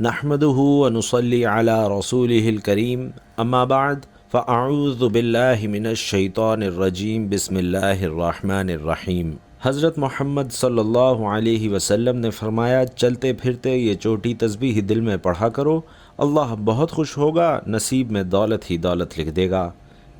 نحمده ونصلي على رسوله الكريم اما بعد فاعوذ باللہ من الشیطان الرجیم بسم اللہ الرحمن الرحیم۔ حضرت محمد صلی اللہ علیہ وسلم نے فرمایا، چلتے پھرتے یہ چوٹی تسبیح دل میں پڑھا کرو، اللہ بہت خوش ہوگا، نصیب میں دولت ہی دولت لکھ دے گا۔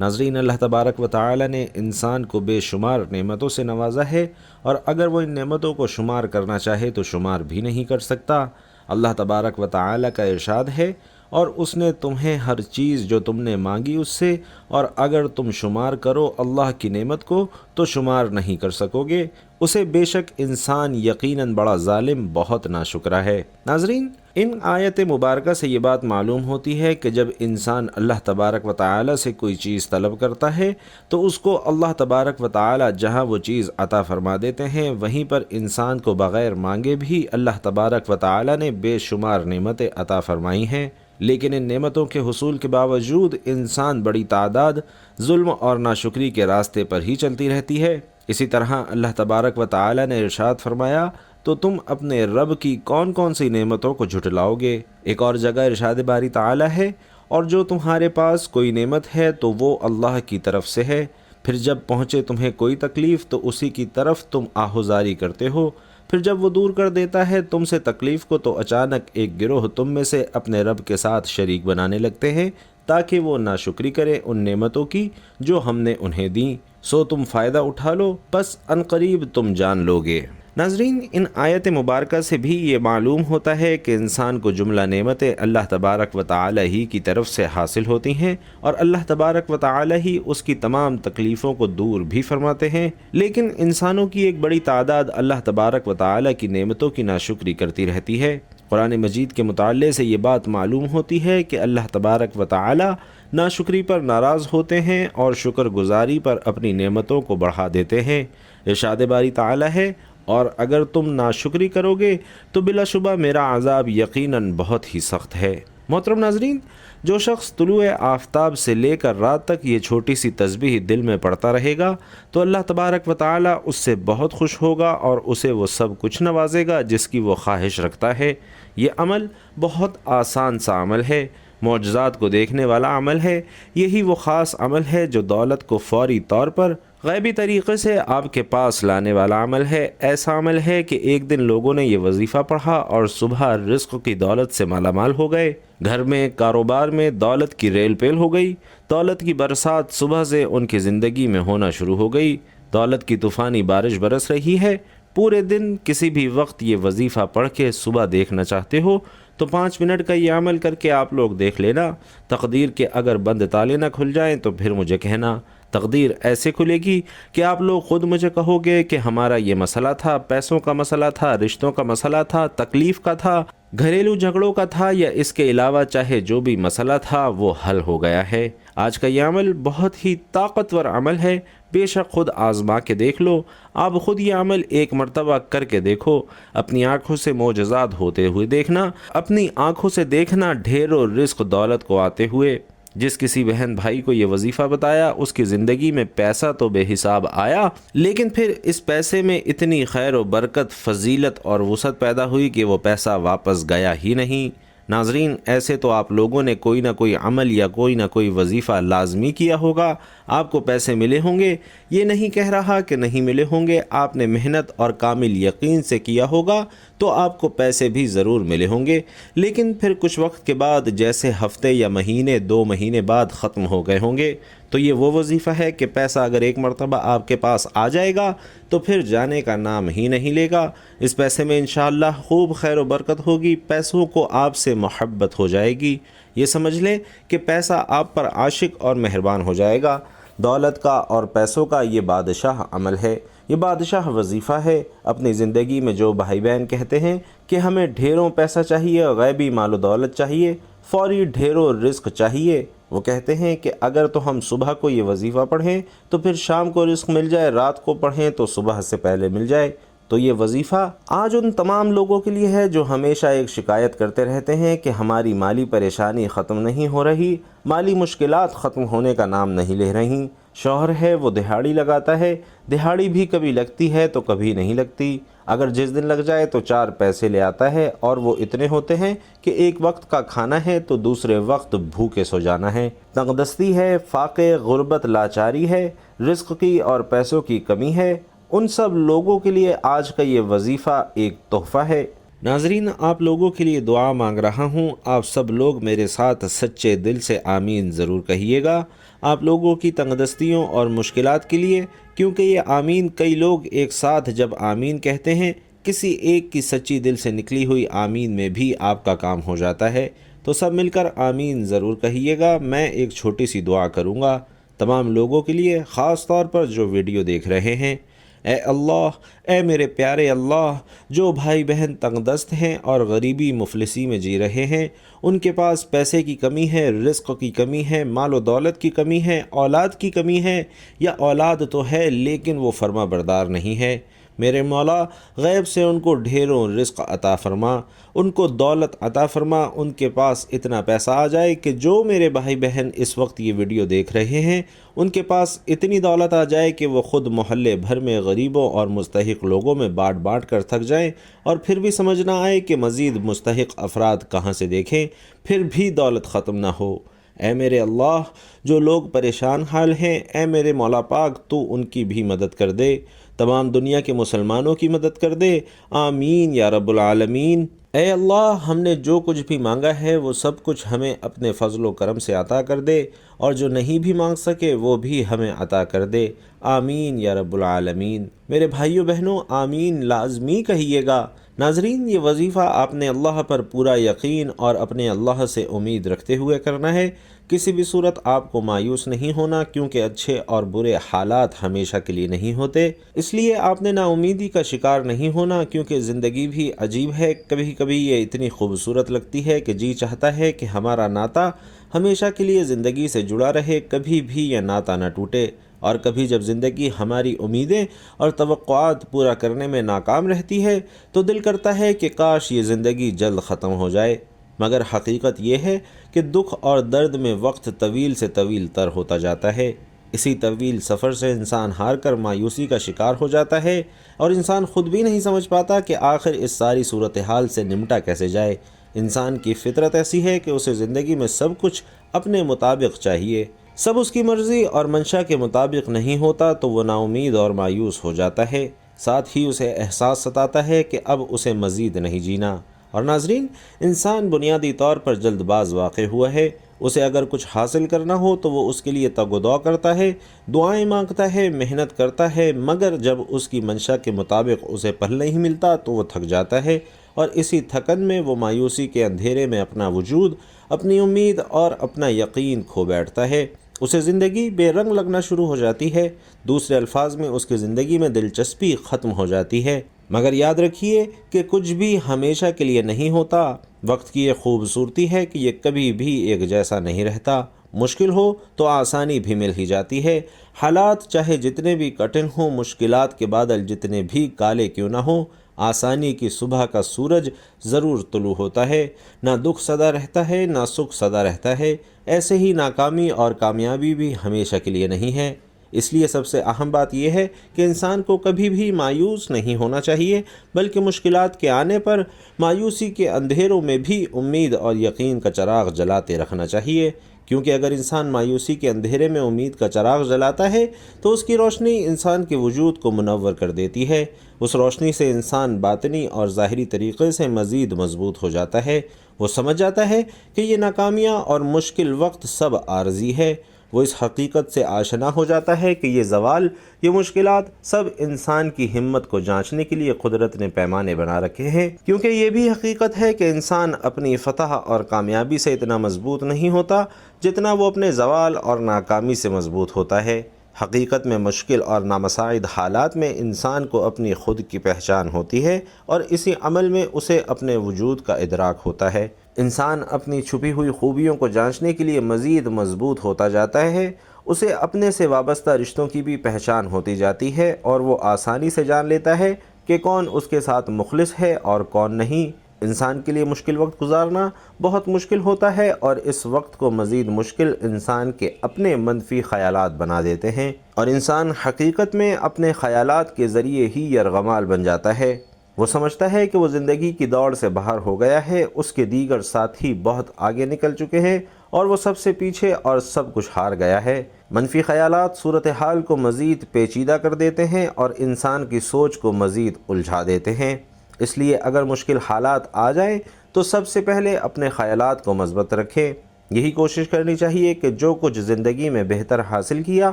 ناظرین، اللہ تبارک و تعالی نے انسان کو بے شمار نعمتوں سے نوازا ہے، اور اگر وہ ان نعمتوں کو شمار کرنا چاہے تو شمار بھی نہیں کر سکتا۔ اللہ تبارک و تعالی کا ارشاد ہے، اور اس نے تمہیں ہر چیز جو تم نے مانگی اس سے، اور اگر تم شمار کرو اللہ کی نعمت کو تو شمار نہیں کر سکو گے، اسے بے شک انسان یقیناً بڑا ظالم، بہت ناشکرا ہے۔ ناظرین، ان آیت مبارکہ سے یہ بات معلوم ہوتی ہے کہ جب انسان اللہ تبارک و تعالی سے کوئی چیز طلب کرتا ہے تو اس کو اللہ تبارک و تعالی جہاں وہ چیز عطا فرما دیتے ہیں، وہیں پر انسان کو بغیر مانگے بھی اللہ تبارک و تعالی نے بے شمار نعمتیں عطا فرمائی ہیں۔ لیکن ان نعمتوں کے حصول کے باوجود انسان بڑی تعداد ظلم اور ناشکری کے راستے پر ہی چلتی رہتی ہے۔ اسی طرح اللہ تبارک و تعالی نے ارشاد فرمایا، تو تم اپنے رب کی کون کون سی نعمتوں کو جھٹلاؤ گے۔ ایک اور جگہ ارشاد باری تعالی ہے، اور جو تمہارے پاس کوئی نعمت ہے تو وہ اللہ کی طرف سے ہے، پھر جب پہنچے تمہیں کوئی تکلیف تو اسی کی طرف تم آہوزاری کرتے ہو، پھر جب وہ دور کر دیتا ہے تم سے تکلیف کو تو اچانک ایک گروہ تم میں سے اپنے رب کے ساتھ شریک بنانے لگتے ہیں تاکہ وہ ناشکری کرے ان نعمتوں کی جو ہم نے انہیں دیں، سو تم فائدہ اٹھا لو، بس عنقریب تم جان لوگے۔ ناظرین، ان آیت مبارکہ سے بھی یہ معلوم ہوتا ہے کہ انسان کو جملہ نعمتیں اللہ تبارک و تعالی ہی کی طرف سے حاصل ہوتی ہیں، اور اللہ تبارک و تعالی ہی اس کی تمام تکلیفوں کو دور بھی فرماتے ہیں، لیکن انسانوں کی ایک بڑی تعداد اللہ تبارک و تعالی کی نعمتوں کی ناشکری کرتی رہتی ہے۔ قرآن مجید کے مطالعے سے یہ بات معلوم ہوتی ہے کہ اللہ تبارک و تعالی ناشکری پر ناراض ہوتے ہیں اور شکر گزاری پر اپنی نعمتوں کو بڑھا دیتے ہیں۔ ارشاد باری تعالی ہے، اور اگر تم ناشکری کرو گے تو بلا شبہ میرا عذاب یقیناً بہت ہی سخت ہے۔ محترم ناظرین، جو شخص طلوع آفتاب سے لے کر رات تک یہ چھوٹی سی تسبیح دل میں پڑھتا رہے گا تو اللہ تبارک و تعالی اس سے بہت خوش ہوگا اور اسے وہ سب کچھ نوازے گا جس کی وہ خواہش رکھتا ہے۔ یہ عمل بہت آسان سا عمل ہے، معجزات کو دیکھنے والا عمل ہے۔ یہی وہ خاص عمل ہے جو دولت کو فوری طور پر غیبی طریقے سے آپ کے پاس لانے والا عمل ہے۔ ایسا عمل ہے کہ ایک دن لوگوں نے یہ وظیفہ پڑھا اور صبح رزق کی دولت سے مالا مال ہو گئے، گھر میں کاروبار میں دولت کی ریل پیل ہو گئی، دولت کی برسات صبح سے ان کی زندگی میں ہونا شروع ہو گئی، دولت کی طوفانی بارش برس رہی ہے۔ پورے دن کسی بھی وقت یہ وظیفہ پڑھ کے صبح دیکھنا چاہتے ہو تو 5 منٹ کا یہ عمل کر کے آپ لوگ دیکھ لینا۔ تقدیر کے اگر بند تالے نہ کھل جائیں تو پھر مجھے کہنا، تقدیر ایسے کھلے گی کہ آپ لوگ خود مجھے کہو گے کہ ہمارا یہ مسئلہ تھا، پیسوں کا مسئلہ تھا، رشتوں کا مسئلہ تھا، تکلیف کا تھا، گھریلو جھگڑوں کا تھا، یا اس کے علاوہ چاہے جو بھی مسئلہ تھا وہ حل ہو گیا ہے۔ آج کا یہ عمل بہت ہی طاقتور عمل ہے، بے شک خود آزما کے دیکھ لو۔ آپ خود یہ عمل ایک مرتبہ کر کے دیکھو، اپنی آنکھوں سے معجزات ہوتے ہوئے دیکھنا، اپنی آنکھوں سے دیکھنا ڈھیروں رزق دولت کو آتے ہوئے۔ جس کسی بہن بھائی کو یہ وظیفہ بتایا اس کی زندگی میں پیسہ تو بے حساب آیا، لیکن پھر اس پیسے میں اتنی خیر و برکت، فضیلت اور وسعت پیدا ہوئی کہ وہ پیسہ واپس گیا ہی نہیں۔ ناظرین، ایسے تو آپ لوگوں نے کوئی نہ کوئی عمل یا کوئی نہ کوئی وظیفہ لازمی کیا ہوگا، آپ کو پیسے ملے ہوں گے، یہ نہیں کہہ رہا کہ نہیں ملے ہوں گے، آپ نے محنت اور کامل یقین سے کیا ہوگا تو آپ کو پیسے بھی ضرور ملے ہوں گے، لیکن پھر کچھ وقت کے بعد جیسے ہفتے یا مہینے 2 مہینے بعد ختم ہو گئے ہوں گے۔ تو یہ وہ وظیفہ ہے کہ پیسہ اگر ایک مرتبہ آپ کے پاس آ جائے گا تو پھر جانے کا نام ہی نہیں لے گا۔ اس پیسے میں انشاءاللہ خوب خیر و برکت ہوگی، پیسوں کو آپ سے محبت ہو جائے گی۔ یہ سمجھ لیں کہ پیسہ آپ پر عاشق اور مہربان ہو جائے گا۔ دولت کا اور پیسوں کا یہ بادشاہ عمل ہے، یہ بادشاہ وظیفہ ہے۔ اپنی زندگی میں جو بھائی بہن کہتے ہیں کہ ہمیں ڈھیروں پیسہ چاہیے، غیبی مال و دولت چاہیے، فوری ڈھیروں رزق چاہیے، وہ کہتے ہیں کہ اگر تو ہم صبح کو یہ وظیفہ پڑھیں تو پھر شام کو رزق مل جائے، رات کو پڑھیں تو صبح سے پہلے مل جائے۔ تو یہ وظیفہ آج ان تمام لوگوں کے لیے ہے جو ہمیشہ ایک شکایت کرتے رہتے ہیں کہ ہماری مالی پریشانی ختم نہیں ہو رہی، مالی مشکلات ختم ہونے کا نام نہیں لے رہی۔ شوہر ہے وہ دہاڑی لگاتا ہے، دہاڑی بھی کبھی لگتی ہے تو کبھی نہیں لگتی، اگر جس دن لگ جائے تو 4 پیسے لے آتا ہے، اور وہ اتنے ہوتے ہیں کہ ایک وقت کا کھانا ہے تو دوسرے وقت بھوکے سو جانا ہے۔ تنگدستی ہے، فاقے، غربت، لاچاری ہے، رزق کی اور پیسوں کی کمی ہے، ان سب لوگوں کے لیے آج کا یہ وظیفہ ایک تحفہ ہے۔ ناظرین، آپ لوگوں کے لیے دعا مانگ رہا ہوں، آپ سب لوگ میرے ساتھ سچے دل سے آمین ضرور کہیے گا، آپ لوگوں کی تنگدستیوں اور مشکلات کے لیے، کیونکہ یہ آمین کئی لوگ ایک ساتھ جب آمین کہتے ہیں، کسی ایک کی سچی دل سے نکلی ہوئی آمین میں بھی آپ کا کام ہو جاتا ہے، تو سب مل کر آمین ضرور کہیے گا۔ میں ایک چھوٹی سی دعا کروں گا تمام لوگوں کے لیے، خاص طور پر جو ویڈیو دیکھ رہے ہیں۔ اے اللہ، اے میرے پیارے اللہ، جو بھائی بہن تنگ دست ہیں اور غریبی مفلسی میں جی رہے ہیں، ان کے پاس پیسے کی کمی ہے، رزق کی کمی ہے، مال و دولت کی کمی ہے، اولاد کی کمی ہے، یا اولاد تو ہے لیکن وہ فرما بردار نہیں ہے، میرے مولا غیب سے ان کو ڈھیروں رزق عطا فرما، ان کو دولت عطا فرما، ان کے پاس اتنا پیسہ آ جائے کہ جو میرے بھائی بہن اس وقت یہ ویڈیو دیکھ رہے ہیں ان کے پاس اتنی دولت آ جائے کہ وہ خود محلے بھر میں غریبوں اور مستحق لوگوں میں بانٹ بانٹ کر تھک جائیں، اور پھر بھی سمجھ نہ آئے کہ مزید مستحق افراد کہاں سے دیکھیں، پھر بھی دولت ختم نہ ہو۔ اے میرے اللہ، جو لوگ پریشان حال ہیں، اے میرے مولا پاک، تو ان کی بھی مدد کر دے، تمام دنیا کے مسلمانوں کی مدد کر دے، آمین یا رب العالمین۔ اے اللہ، ہم نے جو کچھ بھی مانگا ہے وہ سب کچھ ہمیں اپنے فضل و کرم سے عطا کر دے، اور جو نہیں بھی مانگ سکے وہ بھی ہمیں عطا کر دے، آمین یا رب العالمین۔ میرے بھائیو بہنوں، آمین لازمی کہیے گا۔ ناظرین، یہ وظیفہ آپ نے اللہ پر پورا یقین اور اپنے اللہ سے امید رکھتے ہوئے کرنا ہے، کسی بھی صورت آپ کو مایوس نہیں ہونا، کیونکہ اچھے اور برے حالات ہمیشہ کے لیے نہیں ہوتے، اس لیے آپ نے نا امیدی کا شکار نہیں ہونا، کیونکہ زندگی بھی عجیب ہے، کبھی کبھی یہ اتنی خوبصورت لگتی ہے کہ جی چاہتا ہے کہ ہمارا ناطہ ہمیشہ کے لیے زندگی سے جڑا رہے، کبھی بھی یہ ناطہ نہ ٹوٹے، اور کبھی جب زندگی ہماری امیدیں اور توقعات پورا کرنے میں ناکام رہتی ہے تو دل کرتا ہے کہ کاش یہ زندگی جلد ختم ہو جائے، مگر حقیقت یہ ہے کہ دکھ اور درد میں وقت طویل سے طویل تر ہوتا جاتا ہے، اسی طویل سفر سے انسان ہار کر مایوسی کا شکار ہو جاتا ہے، اور انسان خود بھی نہیں سمجھ پاتا کہ آخر اس ساری صورتحال سے نمٹا کیسے جائے۔ انسان کی فطرت ایسی ہے کہ اسے زندگی میں سب کچھ اپنے مطابق چاہیے، سب اس کی مرضی اور منشا کے مطابق نہیں ہوتا تو وہ نا امید اور مایوس ہو جاتا ہے، ساتھ ہی اسے احساس ستاتا ہے کہ اب اسے مزید نہیں جینا۔ اور ناظرین، انسان بنیادی طور پر جلد باز واقع ہوا ہے، اسے اگر کچھ حاصل کرنا ہو تو وہ اس کے لیے تگ و دو کرتا ہے، دعائیں مانگتا ہے، محنت کرتا ہے، مگر جب اس کی منشا کے مطابق اسے پھل نہیں ملتا تو وہ تھک جاتا ہے، اور اسی تھکن میں وہ مایوسی کے اندھیرے میں اپنا وجود، اپنی امید اور اپنا یقین کھو بیٹھتا ہے، اسے زندگی بے رنگ لگنا شروع ہو جاتی ہے، دوسرے الفاظ میں اس کی زندگی میں دلچسپی ختم ہو جاتی ہے۔ مگر یاد رکھیے کہ کچھ بھی ہمیشہ کے لیے نہیں ہوتا، وقت کی یہ خوبصورتی ہے کہ یہ کبھی بھی ایک جیسا نہیں رہتا، مشکل ہو تو آسانی بھی مل ہی جاتی ہے، حالات چاہے جتنے بھی کٹھن ہوں، مشکلات کے بادل جتنے بھی کالے کیوں نہ ہوں، آسانی کی صبح کا سورج ضرور طلوع ہوتا ہے، نہ دکھ سدا رہتا ہے نہ سکھ سدا رہتا ہے، ایسے ہی ناکامی اور کامیابی بھی ہمیشہ کے لیے نہیں ہے۔ اس لیے سب سے اہم بات یہ ہے کہ انسان کو کبھی بھی مایوس نہیں ہونا چاہیے، بلکہ مشکلات کے آنے پر مایوسی کے اندھیروں میں بھی امید اور یقین کا چراغ جلاتے رکھنا چاہیے، کیونکہ اگر انسان مایوسی کے اندھیرے میں امید کا چراغ جلاتا ہے تو اس کی روشنی انسان کے وجود کو منور کر دیتی ہے، اس روشنی سے انسان باطنی اور ظاہری طریقے سے مزید مضبوط ہو جاتا ہے، وہ سمجھ جاتا ہے کہ یہ ناکامیاں اور مشکل وقت سب عارضی ہے، وہ اس حقیقت سے آشنا ہو جاتا ہے کہ یہ زوال، یہ مشکلات سب انسان کی ہمت کو جانچنے کے لیے قدرت نے پیمانے بنا رکھے ہیں، کیونکہ یہ بھی حقیقت ہے کہ انسان اپنی فتح اور کامیابی سے اتنا مضبوط نہیں ہوتا جتنا وہ اپنے زوال اور ناکامی سے مضبوط ہوتا ہے۔ حقیقت میں مشکل اور نامساعد حالات میں انسان کو اپنی خود کی پہچان ہوتی ہے، اور اسی عمل میں اسے اپنے وجود کا ادراک ہوتا ہے۔ انسان اپنی چھپی ہوئی خوبیوں کو جانچنے کے لیے مزید مضبوط ہوتا جاتا ہے، اسے اپنے سے وابستہ رشتوں کی بھی پہچان ہوتی جاتی ہے، اور وہ آسانی سے جان لیتا ہے کہ کون اس کے ساتھ مخلص ہے اور کون نہیں، انسان کے لیے مشکل وقت گزارنا بہت مشکل ہوتا ہے، اور اس وقت کو مزید مشکل انسان کے اپنے منفی خیالات بنا دیتے ہیں، اور انسان حقیقت میں اپنے خیالات کے ذریعے ہی یرغمال بن جاتا ہے۔ وہ سمجھتا ہے کہ وہ زندگی کی دوڑ سے باہر ہو گیا ہے، اس کے دیگر ساتھی بہت آگے نکل چکے ہیں اور وہ سب سے پیچھے اور سب کچھ ہار گیا ہے۔ منفی خیالات صورتحال کو مزید پیچیدہ کر دیتے ہیں اور انسان کی سوچ کو مزید الجھا دیتے ہیں۔ اس لیے اگر مشکل حالات آ جائیں تو سب سے پہلے اپنے خیالات کو مثبت رکھیں۔ یہی کوشش کرنی چاہیے کہ جو کچھ زندگی میں بہتر حاصل کیا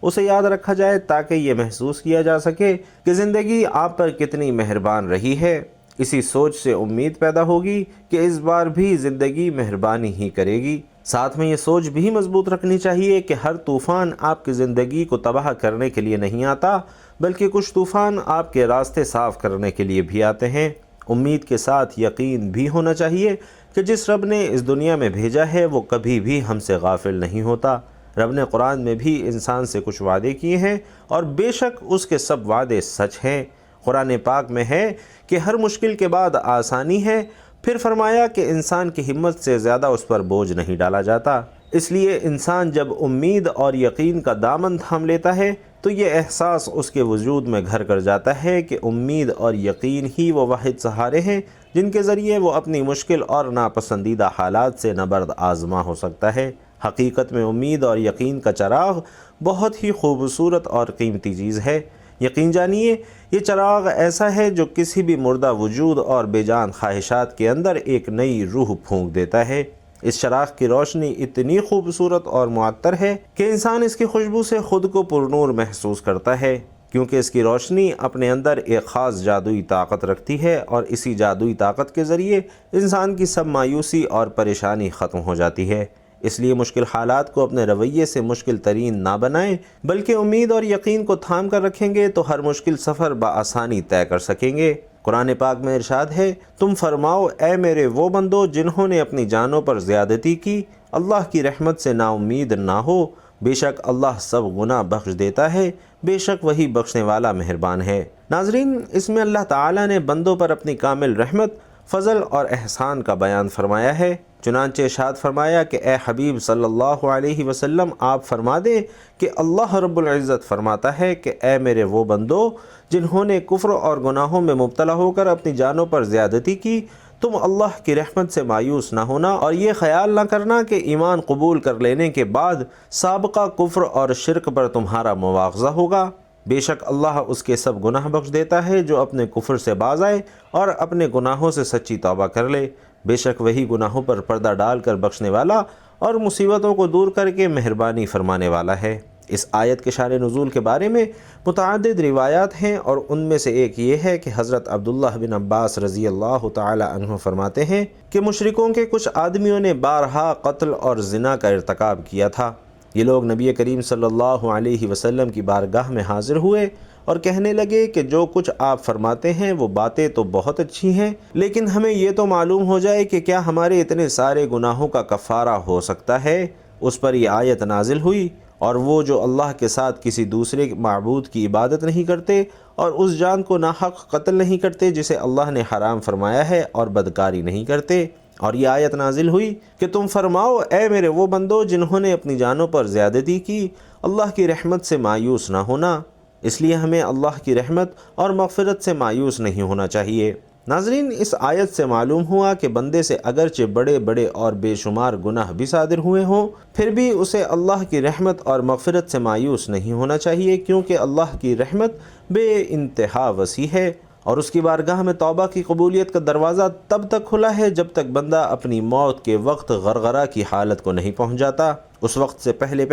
اسے یاد رکھا جائے، تاکہ یہ محسوس کیا جا سکے کہ زندگی آپ پر کتنی مہربان رہی ہے۔ اسی سوچ سے امید پیدا ہوگی کہ اس بار بھی زندگی مہربانی ہی کرے گی۔ ساتھ میں یہ سوچ بھی مضبوط رکھنی چاہیے کہ ہر طوفان آپ کی زندگی کو تباہ کرنے کے لیے نہیں آتا، بلکہ کچھ طوفان آپ کے راستے صاف کرنے کے لیے بھی آتے ہیں۔ امید کے ساتھ یقین بھی ہونا چاہیے کہ جس رب نے اس دنیا میں بھیجا ہے وہ کبھی بھی ہم سے غافل نہیں ہوتا۔ رب نے قرآن میں بھی انسان سے کچھ وعدے کیے ہیں اور بے شک اس کے سب وعدے سچ ہیں۔ قرآن پاک میں ہے کہ ہر مشکل کے بعد آسانی ہے، پھر فرمایا کہ انسان کی ہمت سے زیادہ اس پر بوجھ نہیں ڈالا جاتا۔ اس لیے انسان جب امید اور یقین کا دامن تھام لیتا ہے تو یہ احساس اس کے وجود میں گھر کر جاتا ہے کہ امید اور یقین ہی وہ واحد سہارے ہیں جن کے ذریعے وہ اپنی مشکل اور ناپسندیدہ حالات سے نبرد آزما ہو سکتا ہے۔ حقیقت میں امید اور یقین کا چراغ بہت ہی خوبصورت اور قیمتی چیز ہے۔ یقین جانیے، یہ چراغ ایسا ہے جو کسی بھی مردہ وجود اور بے جان خواہشات کے اندر ایک نئی روح پھونک دیتا ہے۔ اس چراغ کی روشنی اتنی خوبصورت اور معطر ہے کہ انسان اس کی خوشبو سے خود کو پرنور محسوس کرتا ہے، کیونکہ اس کی روشنی اپنے اندر ایک خاص جادوئی طاقت رکھتی ہے، اور اسی جادوئی طاقت کے ذریعے انسان کی سب مایوسی اور پریشانی ختم ہو جاتی ہے۔ اس لیے مشکل حالات کو اپنے رویے سے مشکل ترین نہ بنائیں، بلکہ امید اور یقین کو تھام کر رکھیں گے تو ہر مشکل سفر بآسانی طے کر سکیں گے۔ قرآن پاک میں ارشاد ہے، تم فرماؤ اے میرے وہ بندو جنہوں نے اپنی جانوں پر زیادتی کی، اللہ کی رحمت سے نا امید نہ ہو، بے شک اللہ سب گناہ بخش دیتا ہے، بے شک وہی بخشنے والا مہربان ہے۔ ناظرین، اس میں اللہ تعالیٰ نے بندوں پر اپنی کامل رحمت، فضل اور احسان کا بیان فرمایا ہے۔ چنانچہ ارشاد فرمایا کہ اے حبیب صلی اللہ علیہ وسلم آپ فرما دیں کہ اللہ رب العزت فرماتا ہے کہ اے میرے وہ بندو جنہوں نے کفر اور گناہوں میں مبتلا ہو کر اپنی جانوں پر زیادتی کی، تم اللہ کی رحمت سے مایوس نہ ہونا اور یہ خیال نہ کرنا کہ ایمان قبول کر لینے کے بعد سابقہ کفر اور شرک پر تمہارا مواخذہ ہوگا۔ بے شک اللہ اس کے سب گناہ بخش دیتا ہے جو اپنے کفر سے باز آئے اور اپنے گناہوں سے سچی توبہ کر لے، بے شک وہی گناہوں پر پردہ ڈال کر بخشنے والا اور مصیبتوں کو دور کر کے مہربانی فرمانے والا ہے۔ اس آیت کے شان نزول کے بارے میں متعدد روایات ہیں، اور ان میں سے ایک یہ ہے کہ حضرت عبداللہ بن عباس رضی اللہ تعالی عنہ فرماتے ہیں کہ مشرکوں کے کچھ آدمیوں نے بارہا قتل اور زنا کا ارتکاب کیا تھا۔ یہ لوگ نبی کریم صلی اللہ علیہ وسلم کی بارگاہ میں حاضر ہوئے اور کہنے لگے کہ جو کچھ آپ فرماتے ہیں وہ باتیں تو بہت اچھی ہیں، لیکن ہمیں یہ تو معلوم ہو جائے کہ کیا ہمارے اتنے سارے گناہوں کا کفارہ ہو سکتا ہے۔ اس پر یہ آیت نازل ہوئی، اور وہ جو اللہ کے ساتھ کسی دوسرے معبود کی عبادت نہیں کرتے اور اس جان کو ناحق قتل نہیں کرتے جسے اللہ نے حرام فرمایا ہے، اور بدکاری نہیں کرتے۔ اور یہ آیت نازل ہوئی کہ تم فرماؤ اے میرے وہ بندو جنہوں نے اپنی جانوں پر زیادتی کی، اللہ کی رحمت سے مایوس نہ ہونا۔ اس لیے ہمیں اللہ کی رحمت اور مغفرت سے مایوس نہیں ہونا چاہیے۔ ناظرین، اس آیت سے معلوم ہوا کہ بندے سے اگرچہ بڑے بڑے اور بے شمار گناہ بھی صادر ہوئے ہوں، پھر بھی اسے اللہ کی رحمت اور مغفرت سے مایوس نہیں ہونا چاہیے، کیونکہ اللہ کی رحمت بے انتہا وسیع ہے، اور اس کی بارگاہ میں توبہ کی قبولیت کا دروازہ تب تک کھلا ہے جب تک بندہ اپنی موت کے وقت غرغرہ کی حالت کو نہیں پہنچ جاتا۔ اس وقت سے پہلے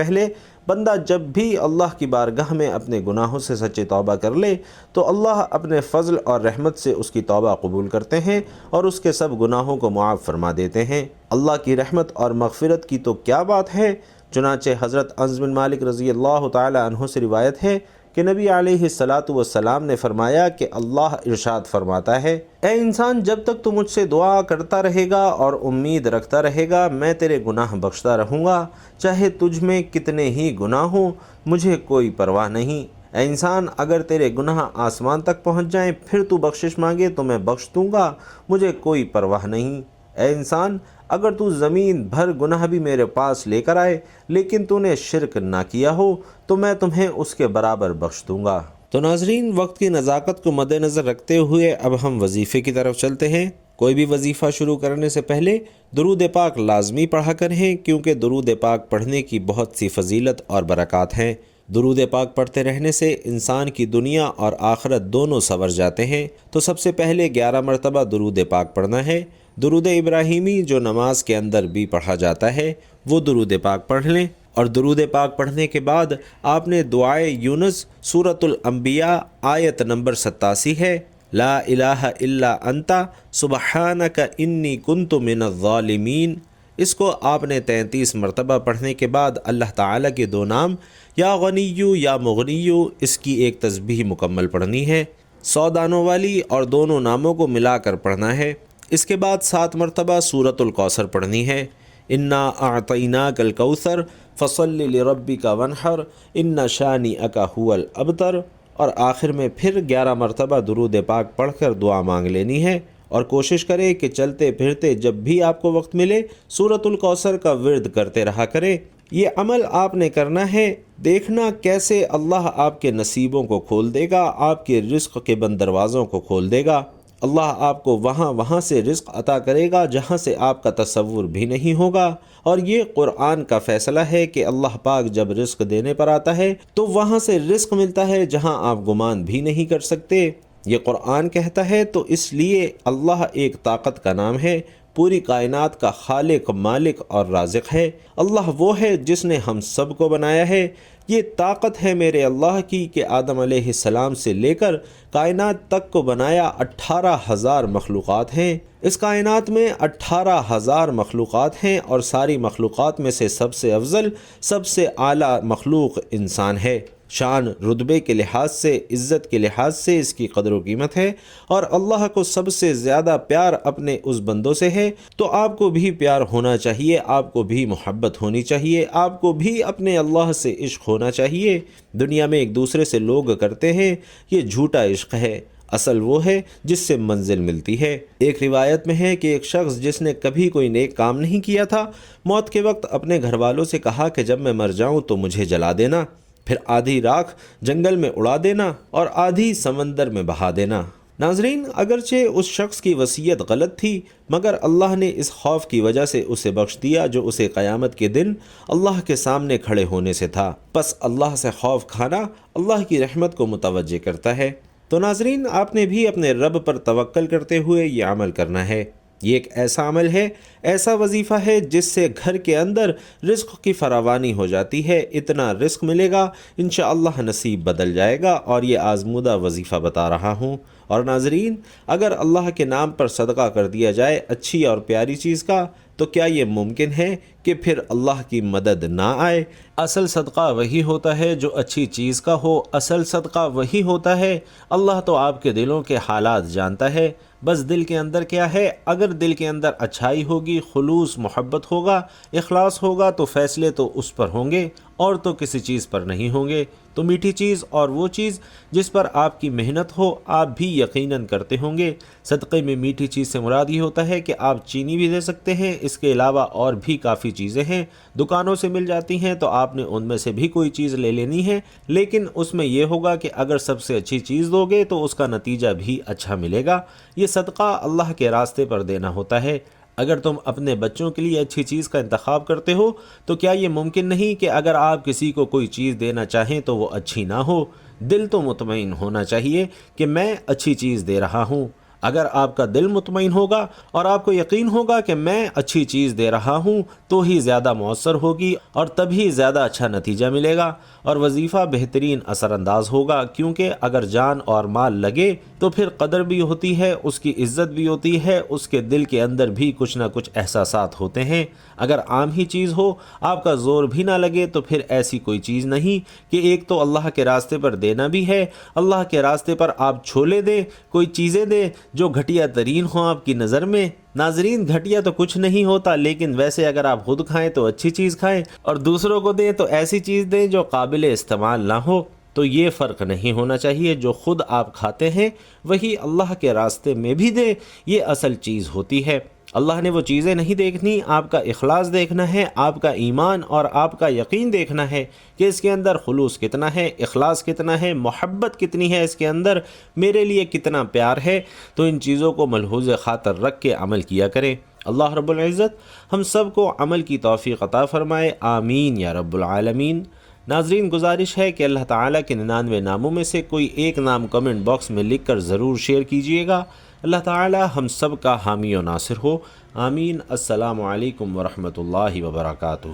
بندہ جب بھی اللہ کی بارگاہ میں اپنے گناہوں سے سچی توبہ کر لے تو اللہ اپنے فضل اور رحمت سے اس کی توبہ قبول کرتے ہیں اور اس کے سب گناہوں کو معاف فرما دیتے ہیں۔ اللہ کی رحمت اور مغفرت کی تو کیا بات ہے، چنانچہ حضرت انس بن مالک رضی اللہ تعالی عنہ سے روایت ہے کہ نبی علیہ الصلاۃ والسلام نے فرمایا کہ اللہ ارشاد فرماتا ہے، اے انسان، جب تک تو مجھ سے دعا کرتا رہے گا اور امید رکھتا رہے گا میں تیرے گناہ بخشتا رہوں گا، چاہے تجھ میں کتنے ہی گناہ ہوں، مجھے کوئی پرواہ نہیں۔ اے انسان اگر تیرے گناہ آسمان تک پہنچ جائیں پھر تو بخشش مانگے تو میں بخش دوں گا، مجھے کوئی پرواہ نہیں۔ اے انسان اگر تو زمین بھر گناہ بھی میرے پاس لے کر آئے لیکن تو نے شرک نہ کیا ہو تو میں تمہیں اس کے برابر بخش دوں گا۔ تو ناظرین، وقت کی نزاکت کو مد نظر رکھتے ہوئے اب ہم وظیفے کی طرف چلتے ہیں۔ کوئی بھی وظیفہ شروع کرنے سے پہلے درود پاک لازمی پڑھا کریں، کیونکہ درود پاک پڑھنے کی بہت سی فضیلت اور برکات ہیں۔ درود پاک پڑھتے رہنے سے انسان کی دنیا اور آخرت دونوں سنور جاتے ہیں۔ تو سب سے پہلے 11 مرتبہ درود پاک پڑھنا ہے۔ درود ابراہیمی جو نماز کے اندر بھی پڑھا جاتا ہے وہ درود پاک پڑھ لیں، اور درود پاک پڑھنے کے بعد آپ نے دعائے یونس سورۃ الانبیاء آیت نمبر 87 ہے، لا الہ الا انت سبحانک انی کنت من الظالمین، اس کو آپ نے 33 مرتبہ پڑھنے کے بعد اللہ تعالیٰ کے 2 نام یا غنیو یا مغنیو اس کی ایک تسبیح مکمل پڑھنی ہے، 100 دانوں والی، اور دونوں ناموں کو ملا کر پڑھنا ہے۔ اس کے بعد 7 مرتبہ سورۃ الکوثر پڑھنی ہے، انا اعطیناک الکوثر فصل لربک وانحر ان شانئک هو الابتر، اور آخر میں پھر 11 مرتبہ درود پاک پڑھ کر دعا مانگ لینی ہے، اور کوشش کریں کہ چلتے پھرتے جب بھی آپ کو وقت ملے سورۃ الکوثر کا ورد کرتے رہا کریں۔ یہ عمل آپ نے کرنا ہے، دیکھنا کیسے اللہ آپ کے نصیبوں کو کھول دے گا، آپ کے رزق کے بند دروازوں کو کھول دے گا۔ اللہ آپ کو وہاں سے رزق عطا کرے گا جہاں سے آپ کا تصور بھی نہیں ہوگا، اور یہ قرآن کا فیصلہ ہے کہ اللہ پاک جب رزق دینے پر آتا ہے تو وہاں سے رزق ملتا ہے جہاں آپ گمان بھی نہیں کر سکتے۔ یہ قرآن کہتا ہے، تو اس لیے اللہ ایک طاقت کا نام ہے، پوری کائنات کا خالق، مالک اور رازق ہے۔ اللہ وہ ہے جس نے ہم سب کو بنایا ہے۔ یہ طاقت ہے میرے اللہ کی کہ آدم علیہ السلام سے لے کر کائنات تک کو بنایا 18,000 مخلوقات ہیں۔ اس کائنات میں 18,000 مخلوقات ہیں، اور ساری مخلوقات میں سے سب سے افضل، سب سے اعلیٰ مخلوق انسان ہے۔ شان رتبے کے لحاظ سے، عزت کے لحاظ سے اس کی قدر و قیمت ہے، اور اللہ کو سب سے زیادہ پیار اپنے اس بندوں سے ہے، تو آپ کو بھی پیار ہونا چاہیے، آپ کو بھی محبت ہونی چاہیے، آپ کو بھی اپنے اللہ سے عشق ہونا چاہیے۔ دنیا میں ایک دوسرے سے لوگ کرتے ہیں، یہ جھوٹا عشق ہے، اصل وہ ہے جس سے منزل ملتی ہے۔ ایک روایت میں ہے کہ ایک شخص جس نے کبھی کوئی نیک کام نہیں کیا تھا، موت کے وقت اپنے گھر والوں سے کہا کہ جب میں مر جاؤں تو مجھے جلا دینا، پھر آدھی راکھ جنگل میں اڑا دینا اور آدھی سمندر میں بہا دینا۔ ناظرین، اگرچہ اس شخص کی وصیت غلط تھی، مگر اللہ نے اس خوف کی وجہ سے اسے بخش دیا جو اسے قیامت کے دن اللہ کے سامنے کھڑے ہونے سے تھا۔ پس اللہ سے خوف کھانا اللہ کی رحمت کو متوجہ کرتا ہے۔ تو ناظرین، آپ نے بھی اپنے رب پر توکل کرتے ہوئے یہ عمل کرنا ہے۔ یہ ایک ایسا عمل ہے، ایسا وظیفہ ہے جس سے گھر کے اندر رزق کی فراوانی ہو جاتی ہے، اتنا رزق ملے گا انشاءاللہ نصیب بدل جائے گا، اور یہ آزمودہ وظیفہ بتا رہا ہوں۔ اور ناظرین، اگر اللہ کے نام پر صدقہ کر دیا جائے اچھی اور پیاری چیز کا، تو کیا یہ ممکن ہے کہ پھر اللہ کی مدد نہ آئے؟ اصل صدقہ وہی ہوتا ہے جو اچھی چیز کا ہو، اصل صدقہ وہی ہوتا ہے۔ اللہ تو آپ کے دلوں کے حالات جانتا ہے، بس دل کے اندر کیا ہے۔ اگر دل کے اندر اچھائی ہوگی، خلوص محبت ہوگا، اخلاص ہوگا، تو فیصلے تو اس پر ہوں گے اور تو کسی چیز پر نہیں ہوں گے۔ تو میٹھی چیز اور وہ چیز جس پر آپ کی محنت ہو، آپ بھی یقیناً کرتے ہوں گے۔ صدقے میں میٹھی چیز سے مراد یہ ہوتا ہے کہ آپ چینی بھی دے سکتے ہیں، اس کے علاوہ اور بھی کافی چیزیں ہیں، دکانوں سے مل جاتی ہیں، تو آپ نے ان میں سے بھی کوئی چیز لے لینی ہے، لیکن اس میں یہ ہوگا کہ اگر سب سے اچھی چیز دو گے تو اس کا نتیجہ بھی اچھا ملے گا۔ یہ صدقہ اللہ کے راستے پر دینا ہوتا ہے۔ اگر تم اپنے بچوں کے لیے اچھی چیز کا انتخاب کرتے ہو، تو کیا یہ ممکن نہیں کہ اگر آپ کسی کو کوئی چیز دینا چاہیں تو وہ اچھی نہ ہو؟ دل تو مطمئن ہونا چاہیے کہ میں اچھی چیز دے رہا ہوں۔ اگر آپ کا دل مطمئن ہوگا اور آپ کو یقین ہوگا کہ میں اچھی چیز دے رہا ہوں، تو ہی زیادہ مؤثر ہوگی اور تبھی زیادہ اچھا نتیجہ ملے گا اور وظیفہ بہترین اثر انداز ہوگا، کیونکہ اگر جان اور مال لگے تو پھر قدر بھی ہوتی ہے، اس کی عزت بھی ہوتی ہے، اس کے دل کے اندر بھی کچھ نہ کچھ احساسات ہوتے ہیں۔ اگر عام ہی چیز ہو، آپ کا زور بھی نہ لگے، تو پھر ایسی کوئی چیز نہیں کہ ایک تو اللہ کے راستے پر دینا بھی ہے، اللہ کے راستے پر آپ چھولے دیں، کوئی چیزیں دیں جو گھٹیا ترین ہوں آپ کی نظر میں۔ ناظرین، گھٹیا تو کچھ نہیں ہوتا، لیکن ویسے اگر آپ خود کھائیں تو اچھی چیز کھائیں، اور دوسروں کو دیں تو ایسی چیز دیں جو قابل استعمال نہ ہو۔ تو یہ فرق نہیں ہونا چاہیے، جو خود آپ کھاتے ہیں وہی اللہ کے راستے میں بھی دیں، یہ اصل چیز ہوتی ہے۔ اللہ نے وہ چیزیں نہیں دیکھنی، آپ کا اخلاص دیکھنا ہے، آپ کا ایمان اور آپ کا یقین دیکھنا ہے کہ اس کے اندر خلوص کتنا ہے، اخلاص کتنا ہے، محبت کتنی ہے اس کے اندر، میرے لیے کتنا پیار ہے۔ تو ان چیزوں کو ملحوظ خاطر رکھ کے عمل کیا کریں۔ اللہ رب العزت ہم سب کو عمل کی توفیق عطا فرمائے، آمین یا رب العالمین۔ ناظرین، گزارش ہے کہ اللہ تعالیٰ کے 99 ناموں میں سے کوئی ایک نام کمنٹ باکس میں لکھ کر ضرور شیئر کیجئے گا۔ اللہ تعالیٰ ہم سب کا حامی و ناصر ہو، آمین۔ السلام علیکم ورحمۃ اللہ وبرکاتہ۔